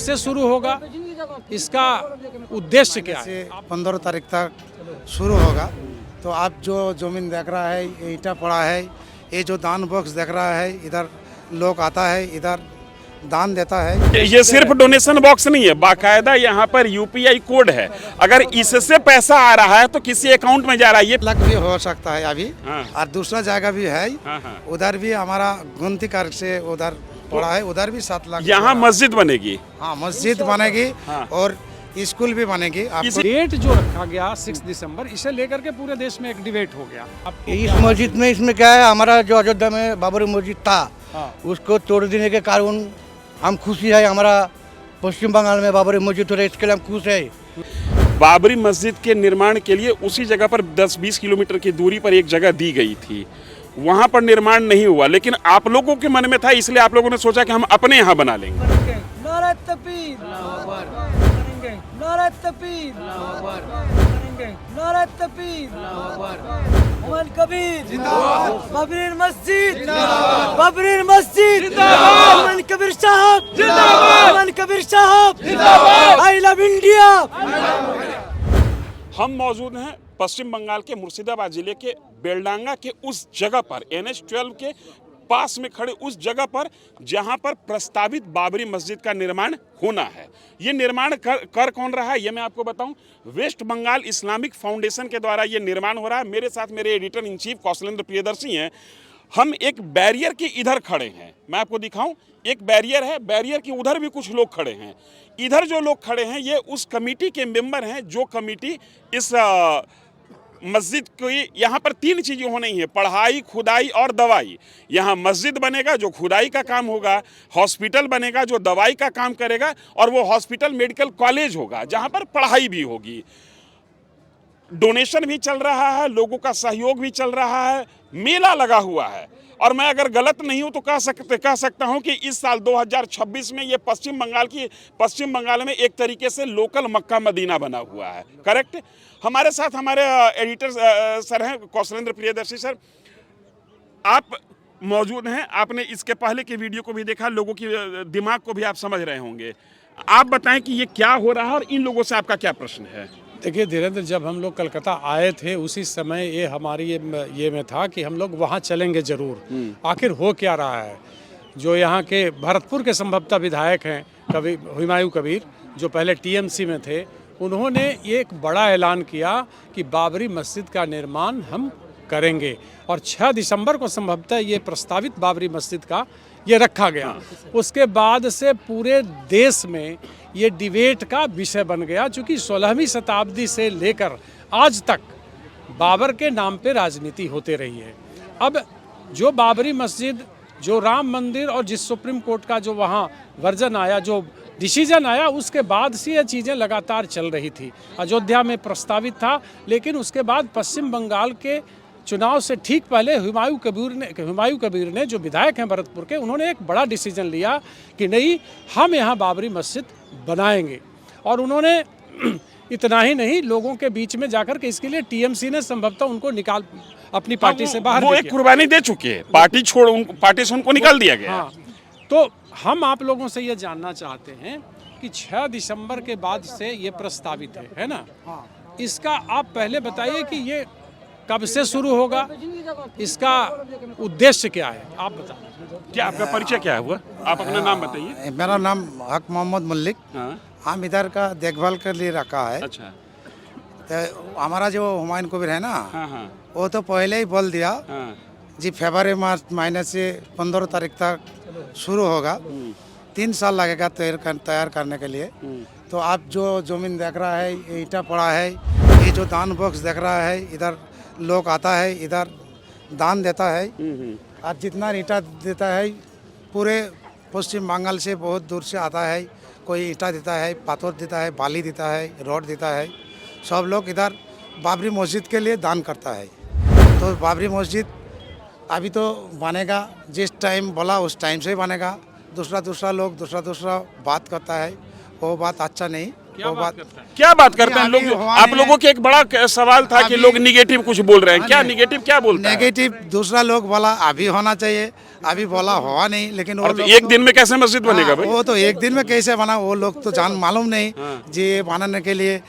से शुरू होगा, इसका उद्देश्य क्या है? 15 तारीख तक शुरू होगा। तो आप जो जमीन देख रहा है, ये ईंटा पड़ा है, ये जो दान बॉक्स देख रहा है, इधर लोग आता है, इधर दान देता है। ये सिर्फ डोनेशन बॉक्स नहीं है, बाकायदा यहाँ पर यूपीआई कोड है। अगर इससे पैसा आ रहा है तो किसी अकाउंट में जा रहा है। ये लग भी हो सकता है अभी। हाँ। और दूसरा जगह भी है, उधर भी हमारा गुनती कार्य से उधर पड़ा है, उधर भी 7 लाख। यहाँ मस्जिद बनेगी। हाँ, मस्जिद बनेगी। हाँ। और स्कूल भी बनेगी। आपको डेट जो रखा गया 6 दिसंबर, इसे लेकर के पूरे देश में एक डिबेट हो गया। अब इस मस्जिद में इसमें क्या है, हमारा जो अयोध्या में बाबरी मस्जिद था, हाँ। उसको तोड़ देने के कारण हम खुशी है। हमारा पश्चिम बंगाल में बाबरी मस्जिद हो रहा है, इसके लिए हम खुश है। बाबरी मस्जिद के निर्माण के लिए उसी जगह पर 10-20 किलोमीटर की दूरी पर एक जगह दी गई थी, वहां पर निर्माण नहीं हुआ, लेकिन आप लोगों के मन में था, इसलिए आप लोगों ने सोचा कि हम अपने यहाँ बना लेंगे। नारे तकबीर, नारे तकबीर, नारे तकबीर, हुमायूं कबीर जिंदाबाद, बाबरी मस्जिद जिंदाबाद, बाबरी मस्जिद जिंदाबाद, हुमायूं कबीर साहब जिंदाबाद, हुमायूं कबीर साहब जिंदाबाद, आई लव इंडिया। हम मौजूद हैं पश्चिम बंगाल के मुर्शिदाबाद जिले के बेलडांगा के उस जगह पर, NH-12 के पास में खड़े उस जगह पर जहां पर प्रस्तावित बाबरी मस्जिद का निर्माण होना है। ये निर्माण कर कौन रहा है ये मैं आपको बताऊं। वेस्ट बंगाल इस्लामिक फाउंडेशन के द्वारा ये निर्माण हो रहा है। मेरे साथ मेरे editor in chief Kaushalendra Priyadarshi हैं। हम एक बैरियर के इधर खड़े हैं, मैं आपको दिखाऊं। एक बैरियर है, बैरियर के उधर भी कुछ लोग खड़े हैं। इधर जो लोग खड़े हैं ये उस कमेटी के मेंबर हैं जो कमेटी इस मस्जिद की, यहाँ पर 3 चीज़ें होनी है, पढ़ाई, खुदाई और दवाई। यहाँ मस्जिद बनेगा जो खुदाई का काम होगा, हॉस्पिटल बनेगा जो दवाई का काम करेगा, और वो हॉस्पिटल मेडिकल कॉलेज होगा जहाँ पर पढ़ाई भी होगी। डोनेशन भी चल रहा है, लोगों का सहयोग भी चल रहा है, मेला लगा हुआ है। और मैं अगर गलत नहीं हूं तो कह सकता हूं कि इस साल 2026 में ये पश्चिम बंगाल में एक तरीके से लोकल मक्का मदीना बना हुआ है। करेक्ट। हमारे साथ हमारे एडिटर सर हैं कौशलेंद्र प्रियदर्शी सर, आप मौजूद हैं। आपने इसके पहले के वीडियो को भी देखा, लोगों की दिमाग को भी आप समझ रहे होंगे। आप बताएं कि ये क्या हो रहा है और इन लोगों से आपका क्या प्रश्न है। देखिए धीरेन्द्र, जब हम लोग कलकत्ता आए थे उसी समय ये हमारी ये में था कि हम लोग वहाँ चलेंगे ज़रूर। आखिर हो क्या रहा है। जो यहाँ के भरतपुर के संभवतः विधायक हैं हुमायूं कबीर, जो पहले TMC में थे, उन्होंने ये एक बड़ा ऐलान किया कि बाबरी मस्जिद का निर्माण हम करेंगे, और 6 दिसंबर को संभवतः ये प्रस्तावित बाबरी मस्जिद का ये रखा गया। उसके बाद से पूरे देश में ये डिबेट का विषय बन गया, चूँकि 16वीं शताब्दी से लेकर आज तक बाबर के नाम पे राजनीति होते रही है। अब जो बाबरी मस्जिद, जो राम मंदिर और जिस सुप्रीम कोर्ट का जो वहाँ वर्जन आया, जो डिसीजन आया, उसके बाद से ये चीज़ें लगातार चल रही थी। अयोध्या में प्रस्तावित था, लेकिन उसके बाद पश्चिम बंगाल के चुनाव से ठीक पहले हुमायूं कबीर ने जो विधायक हैं भरतपुर के, उन्होंने एक बड़ा डिसीजन लिया कि नहीं, हम यहाँ बाबरी मस्जिद बनाएंगे। और उन्होंने इतना ही नहीं, लोगों के बीच में जाकर के इसके लिए TMC ने संभवतः उनको निकाल अपनी पार्टी से बाहर, वो एक कुर्बानी दे चुके हैं, पार्टी से उनको निकाल दिया गया। हाँ, तो हम आप लोगों से ये जानना चाहते हैं कि 6 दिसंबर के बाद से ये प्रस्तावित है ना, इसका आप पहले बताइए कि ये कब से शुरू होगा, इसका उद्देश्य क्या है, आप बताइए। क्या आपका परिचय क्या हुआ, आप अपना नाम बताइए। मेरा नाम हक मोहम्मद मल्लिक। हाँ। हम इधर का देखभाल के लिए रखा है। अच्छा। तो हमारा जो हुमायूं कबीर है ना, हाँ। वो तो पहले ही बोल दिया हाँ। जी फरवरी मार्च महीने से 15 तारीख तक शुरू होगा। 3 साल लगेगा तैयार करने के लिए। तो आप जो जमीन देख रहा है, ये ईंटा पड़ा है, ये जो दान बॉक्स देख रहा है, इधर लोग आता है, इधर दान देता है। और जितना ईंटा देता है पूरे पश्चिम बंगाल से बहुत दूर से आता है। कोई ईंटा देता है, पत्थर देता है, बाली देता है, रोड देता है। सब लोग इधर बाबरी मस्जिद के लिए दान करता है। तो बाबरी मस्जिद अभी तो बनेगा, जिस टाइम बोला उस टाइम से ही बनेगा। दूसरा लोग दूसरा बात करता है, वो बात अच्छा नहीं। क्या बात करते हैं लोग। आप लोगों के एक बड़ा सवाल था कि लोग निगेटिव कुछ बोल रहे हैं, क्या निगेटिव क्या बोलते हैं? नेगेटिव दूसरा लोग बोला अभी होना चाहिए, अभी बोला हुआ नहीं, लेकिन वो और तो लोग एक दिन में कैसे मस्जिद बनेगा भाई? वो तो एक दिन में कैसे बना वो लोग तो जान मालूम नहीं जी, ये बनाने के लिए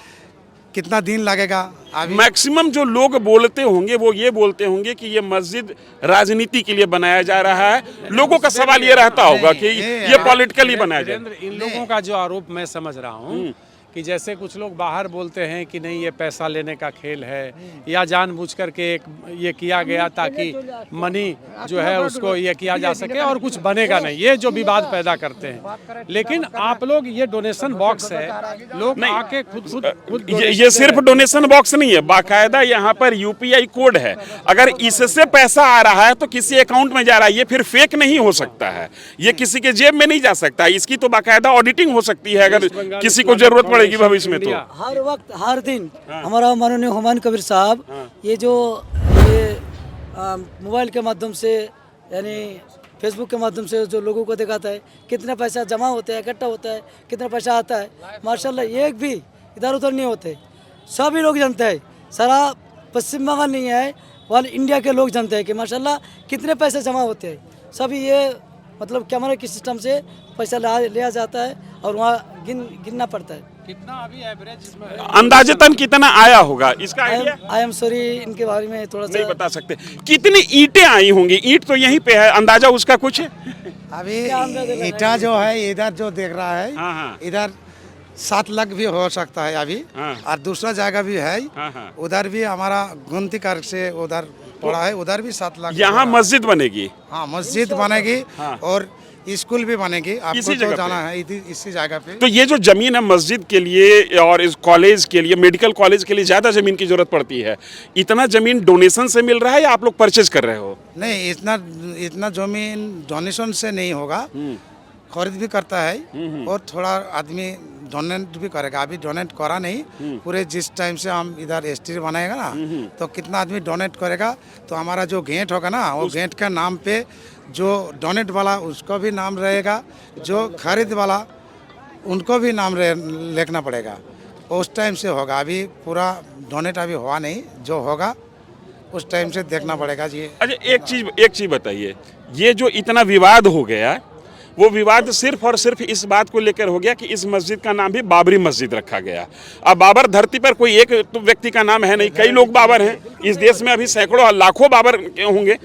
कितना दिन लगेगा। अभी मैक्सिमम जो लोग बोलते होंगे वो ये बोलते होंगे कि ये मस्जिद राजनीति के लिए बनाया जा रहा है। लोगों का सवाल ये रहता होगा कि ये पॉलिटिकली बनाया जाए। वीरेंद्र, इन लोगों का जो आरोप मैं समझ रहा हूँ कि जैसे कुछ लोग बाहर बोलते हैं कि नहीं ये पैसा लेने का खेल है, या जानबूझ करके एक ये किया गया ताकि मनी जो है उसको ये किया जा सके और कुछ बनेगा नहीं, ये जो विवाद पैदा करते हैं। लेकिन आप लोग ये डोनेशन बॉक्स है, लोग आके खुद ये सिर्फ डोनेशन बॉक्स नहीं है, बाकायदा यहाँ पर यूपीआई कोड है। अगर इससे पैसा आ रहा है तो किसी अकाउंट में जा रहा है, ये फिर फेक नहीं हो सकता है, ये किसी के जेब में नहीं जा सकता। इसकी तो बाकायदा ऑडिटिंग हो सकती है अगर किसी को जरूरत पड़ेगी भविष्य में। तो हर वक्त हर दिन हमारा माननीय हुमायूं कबीर साहब ये जो ये मोबाइल के माध्यम से यानी फेसबुक के माध्यम से जो लोगों को दिखाता है कितना पैसा जमा होता है, इकट्ठा होता है, कितना पैसा आता है, माशाल्लाह एक भी इधर उधर नहीं होते, सभी लोग जानते हैं। सारा पश्चिम बंगाल नहीं है, ऑल इंडिया के लोग जानते हैं कि माशाल्लाह कितने पैसे जमा होते हैं। सभी ये मतलब कैमरे के सिस्टम से पैसा लिया जाता है और वहाँ गिनना पड़ता है। कितना अभी एवरेज इसमें अंदाजतन कितना आया होगा इसका आइडिया आई एम सॉरी, इनके बारे में थोड़ा नहीं सा बता सकते। कितनी ईंटें आई होंगी? ईंट तो यहीं पे है, अंदाजा उसका कुछ? अभी ईटा जो है इधर जो देख रहा है, हाँ, हाँ। इधर 7 लाख भी हो सकता है अभी। हाँ। और दूसरा जगह भी है, हाँ, हाँ। उधर भी हमारा गुमती कार से उधर पड़ा है, उधर भी 7 लाख। यहाँ मस्जिद बनेगी? हाँ, मस्जिद बनेगी और स्कूल भी बनेगी। आपको इसी तो जगह जाना है इसी जगह पे। तो ये जो जमीन है मस्जिद के लिए और इस कॉलेज के लिए, मेडिकल कॉलेज के लिए ज्यादा जमीन की जरूरत पड़ती है। इतना जमीन डोनेशन से मिल रहा है या आप लोग परचेज कर रहे हो? नहीं, इतना जमीन डोनेशन से नहीं होगा, खरीद भी करता है और थोड़ा आदमी डोनेट भी करेगा। अभी डोनेट करा नहीं, पूरे जिस टाइम से हम इधर स्ट्रीट बनाएगा ना तो कितना आदमी डोनेट करेगा, तो हमारा जो गेट होगा ना वो गेट का नाम पे जो डोनेट वाला उसका भी नाम रहेगा, जो खरीद वाला उनको भी नाम लिखना पड़ेगा। उस टाइम से होगा, अभी पूरा डोनेट अभी हुआ नहीं, जो होगा उस टाइम से देखना पड़ेगा जी। अच्छा एक चीज बताइए, ये जो इतना विवाद हो गया वो विवाद सिर्फ और सिर्फ इस बात को लेकर हो गया कि इस मस्जिद का नाम भी बाबरी मस्जिद रखा गया। अब बाबर धरती पर कोई एक तो व्यक्ति का नाम है नहीं, कई लोग बाबर हैं इस देश में, अभी सैकड़ों लाखों बाबर होंगे।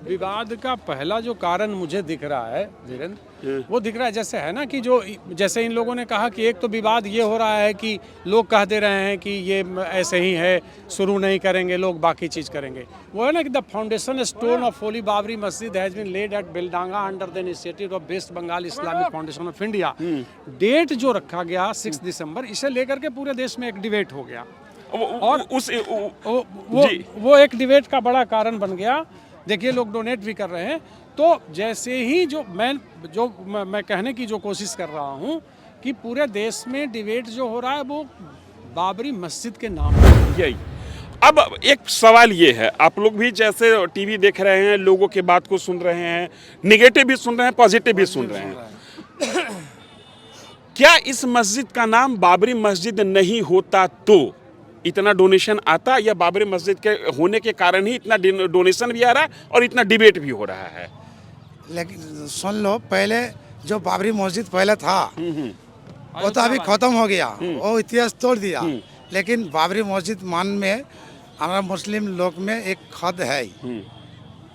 विवाद का पहला जो कारण मुझे दिख रहा है वीरेंद्र, वो दिख रहा है जैसे है ना कि जो जैसे इन लोगों ने कहा कि एक तो विवाद ये हो रहा है कि लोग कह दे रहे हैं कि ये ऐसे ही है, शुरू नहीं करेंगे लोग, बाकी चीज़ करेंगे। वो है ना कि the foundation stone of holy Babri Masjid has been laid at Beldanga under the initiative of West Bengal Islamic foundation of India. Date जो रखा गया 6 दिसंबर, इसे लेकर के पूरे देश में एक डिबेट हो गया और वो एक डिबेट का बड़ा कारण बन गया। देखिए लोग डोनेट भी कर रहे हैं, तो जैसे ही जो मैं कहने की जो कोशिश कर रहा हूं कि पूरे देश में डिबेट जो हो रहा है वो बाबरी मस्जिद के नाम पे। यही अब एक सवाल ये है, आप लोग भी जैसे टीवी देख रहे हैं, लोगों की बात को सुन रहे हैं, निगेटिव भी सुन रहे हैं, पॉजिटिव भी सुन रहे हैं। क्या इस मस्जिद का नाम बाबरी मस्जिद नहीं होता तो इतना डोनेशन आता, या बाबरी मस्जिद के होने के कारण ही इतना डोनेशन भी आ रहा है और इतना डिबेट भी हो रहा है? लेकिन सुन लो, पहले जो बाबरी मस्जिद पहले था वो तो अभी खत्म हो गया, वो इतिहास तोड़ दिया। लेकिन बाबरी मस्जिद मान में हमारा मुस्लिम लोग में एक खद है,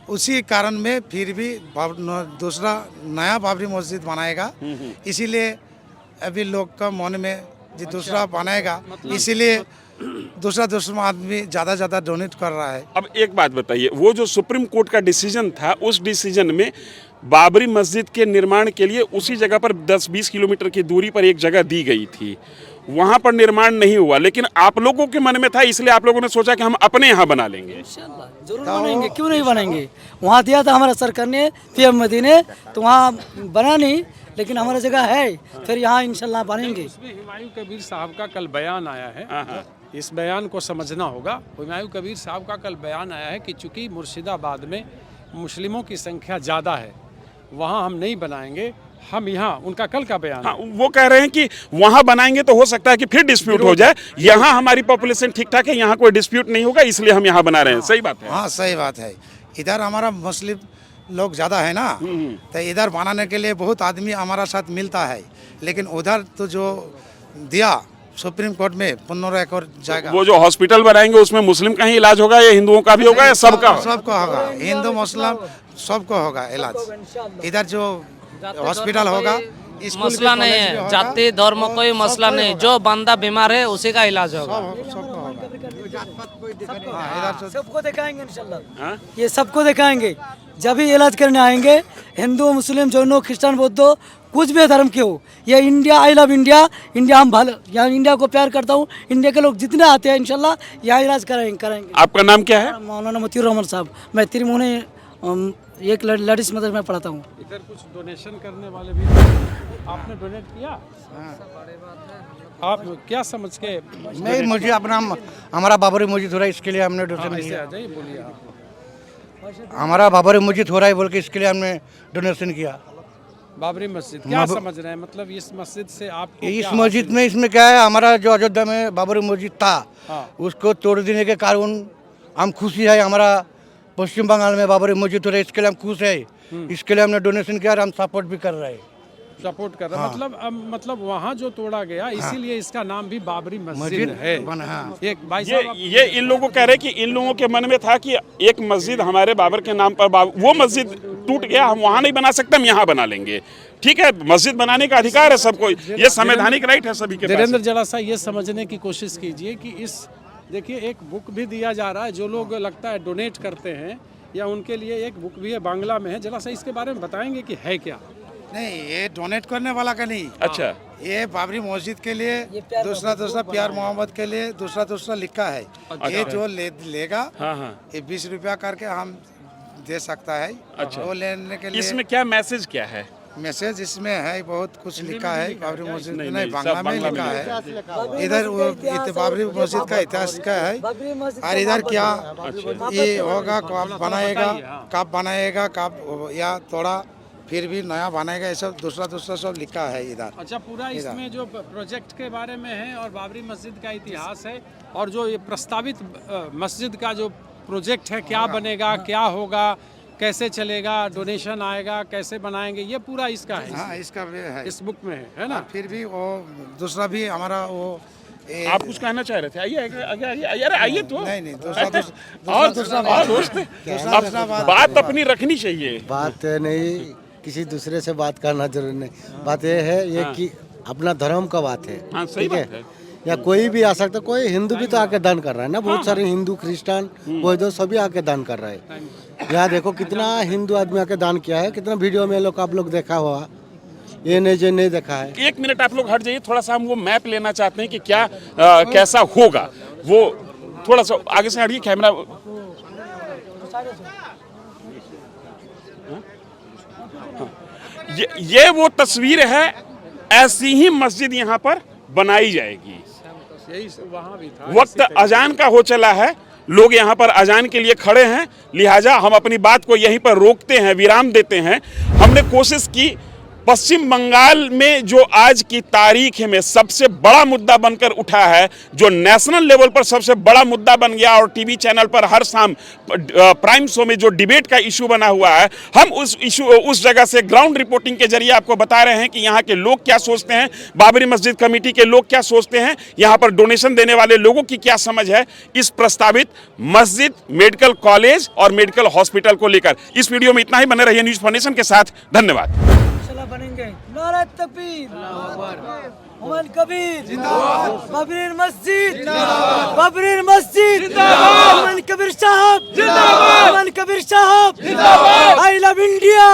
उसी कारण में फिर भी दूसरा नया बाबरी मस्जिद बनाएगा। इसीलिए अभी लोग का मन में जो दूसरा बनाएगा, इसीलिए दूसरा आदमी ज़्यादा डोनेट कर रहा है। अब एक बात बताइए, वो जो सुप्रीम कोर्ट का डिसीजन था, उस डिसीजन में बाबरी मस्जिद के निर्माण के लिए उसी जगह पर 10-20 किलोमीटर की दूरी पर एक जगह दी गई थी, वहाँ पर निर्माण नहीं हुआ, लेकिन आप लोगों के मन में था, इसलिए आप लोगों ने सोचा कि हम अपने यहाँ बना लेंगे। इंशाल्लाह जरूर बनेंगे, क्यों नहीं बनेंगे। वहाँ दिया था हमारा सरकार ने, पीएम मोदी ने, तो वहाँ बना नहीं, लेकिन हमारा जगह है, फिर यहाँ इंशाल्लाह बनेंगे। इसमें हुमायूं कबीर साहब का कल बयान आया है, इस बयान को समझना होगा। हुमायूं कबीर साहब का कल बयान आया है कि चूंकि मुर्शिदाबाद में मुस्लिमों की संख्या ज़्यादा है, वहाँ हम नहीं बनाएंगे, हम यहाँ, उनका कल का बयान। हाँ, वो कह रहे हैं कि वहाँ बनाएंगे तो हो सकता है कि फिर डिस्प्यूट हो जाए, यहाँ हमारी पॉपुलेशन ठीक ठाक है, यहाँ कोई डिस्प्यूट नहीं होगा, इसलिए हम यहाँ बना रहे हैं। सही बात है। हाँ, सही बात है। इधर हमारा मुस्लिम लोग ज़्यादा है ना, तो इधर बनाने के लिए बहुत आदमी हमारा साथ मिलता है, लेकिन उधर तो जो दिया सुप्रीम कोर्ट में 15 एकड़ जाएगा। वो जो हॉस्पिटल बनाएंगे उसमें मुस्लिम का ही इलाज होगा या हिंदुओं का भी होगा या सबका? सबको होगा, हिंदू मुस्लिम सबको होगा इलाज। इधर जो हॉस्पिटल होगा, स्कूल भी, मसला नहीं कॉलेज भी है, होगा, जाति धर्म कोई मसला नहीं, जो बंदा बीमार है उसी का इलाज होगा। सबको होगा। हाँ, इधर सबको दिखाएंगे इंशाल्लाह। हाँ? ये सबको दिखाएंगे जब भी इलाज करने आएंगे, हिंदू मुस्लिम जैनो क्रिश्चियन बौद्ध कुछ भी धर्म के हो। ये India, I love India, India हम भालो, यहाँ इंडिया को प्यार करता हूँ। इंडिया के लोग जितने आते हैं इंशाल्लाह यहाँ इलाज कराएंगे। आपका नाम क्या है? मौलाना मतीउर रहमान साहब, मैं तिरमुने एक लेडीज मदर में पढ़ाता हूँ। इधर कुछ डोनेशन करने वाले भी आपने डोनेट किया? आप क्या समझ के? नहीं, मुझे अपना हमारा बाबरी मस्जिद हो रहा है, इसके लिए हमने डोनेशन ऐसे किया। आ जाइए, बोलिए आप। हमारा बाबरी मस्जिद हो रहा है बोल के इसके लिए हमने डोनेशन किया। बाबरी मस्जिद क्या समझ रहे हैं? मतलब इस मस्जिद से आपको इस क्या मस्जिद में इसमें क्या है, हमारा जो अयोध्या में बाबरी मस्जिद था, हाँ। उसको तोड़ देने के कारण हम खुशी है। हमारा पश्चिम बंगाल में बाबरी मस्जिद हो रहा है, इसके लिए हम खुश है। इसके लिए हमने डोनेशन किया और हम सपोर्ट भी कर रहे हैं। सपोर्ट कर रहे हैं? मतलब वहाँ जो तोड़ा गया, इसीलिए इसका नाम भी बाबरी मस्जिद है। हाँ। एक भाई साहब ये इन लोगों कह रहे कि इन लोगों के मन में था कि एक मस्जिद हमारे बाबर के नाम पर, वो मस्जिद टूट गया, हम वहाँ नहीं बना सकते, हम यहाँ बना लेंगे। ठीक है, मस्जिद बनाने का अधिकार है सबको, ये संवैधानिक राइट है सभी के पास। धीरेन्द्र जरा सा ये समझने की कोशिश कीजिए कि इस, देखिए एक बुक भी दिया जा रहा है, जो लोग लगता है डोनेट करते हैं या उनके लिए एक बुक भी है, बांग्ला में है। जरा सा इसके बारे में बताएंगे कि है क्या? नहीं, ये डोनेट करने वाला का नहीं। अच्छा, ये बाबरी मस्जिद के लिए दूसरा प्यार मोहब्बत के लिए दूसरा लिखा है। ये जो लेगा, हाँ हाँ, ये 20 रुपया करके हम दे सकता है। अच्छा। वो लेने के लिए इसमें क्या मैसेज क्या है? मैसेज इसमें है, बहुत कुछ लिखा है बाबरी मस्जिद में। नहीं, नहीं, सब बांग्ला में बांग्ला लिखा में है। इधर वो बाबरी मस्जिद का इतिहास का है, और इधर क्या ये होगा, कब बनाएगा, कब या थोड़ा फिर भी नया बनाएगा, ये सब दूसरा सब लिखा है इधर। अच्छा, पूरा इसमें जो प्रोजेक्ट के बारे में है और बाबरी मस्जिद का इतिहास है, और जो ये प्रस्तावित मस्जिद का जो प्रोजेक्ट है, क्या बनेगा, क्या होगा, कैसे चलेगा, डोनेशन आएगा, कैसे बनाएंगे, ये पूरा इसका है। हाँ, इसका भी है, इस बुक में है ना? फिर भी वो दूसरा भी हमारा वो आप कुछ कहना चाह रहे थे? आइए आइए तो। नहीं, और दोस्त, बात अपनी रखनी चाहिए। बात नहीं, किसी दूसरे से बात करना जरूरी नहीं। बात ये है ये कि अपना धर्म का बात है। हाँ, सही बात है। या कोई भी आ सकता, कोई हिंदू भी तो आके दान कर रहा है ना, बहुत सारे हिंदू क्रिश्चियन बौद्ध सभी आके दान कर रहे हैं। यहाँ देखो कितना हिंदू आदमी आके दान किया है, कितना वीडियो में आप लोग देखा हुआ, ये नहीं देखा है। 1 मिनट आप लोग हट जाइए, थोड़ा सा हम वो मैप लेना चाहते हैं कि क्या कैसा होगा। वो थोड़ा सा आगे से हटिए, कैमरा। ये वो तस्वीर है, ऐसी ही मस्जिद यहाँ पर बनाई जाएगी। यही वहाँ भी था। वक्त अजान का हो चला है, लोग यहाँ पर अजान के लिए खड़े हैं, लिहाजा हम अपनी बात को यहीं पर रोकते हैं, विराम देते हैं। हमने कोशिश की पश्चिम बंगाल में जो आज की तारीख में सबसे बड़ा मुद्दा बनकर उठा है, जो नेशनल लेवल पर सबसे बड़ा मुद्दा बन गया और टीवी चैनल पर हर शाम प्राइम शो में जो डिबेट का इशू बना हुआ है, हम उस जगह से ग्राउंड रिपोर्टिंग के जरिए आपको बता रहे हैं कि यहाँ के लोग क्या सोचते हैं, बाबरी मस्जिद कमेटी के लोग क्या सोचते हैं, यहाँ पर डोनेशन देने वाले लोगों की क्या समझ है इस प्रस्तावित मस्जिद, मेडिकल कॉलेज और मेडिकल हॉस्पिटल को लेकर। इस वीडियो में इतना ही, बने रहिए न्यूज फाउंडेशन के साथ। धन्यवाद। बनेंगे। नारा तकबीर, हुमायूं कबीर जिंदाबाद, बाबरी मस्जिद जिंदाबाद, बाबरी मस्जिद जिंदाबाद, हुमायूं कबीर साहब जिंदाबाद, हुमायूं कबीर साहब जिंदाबाद, आई लव इंडिया।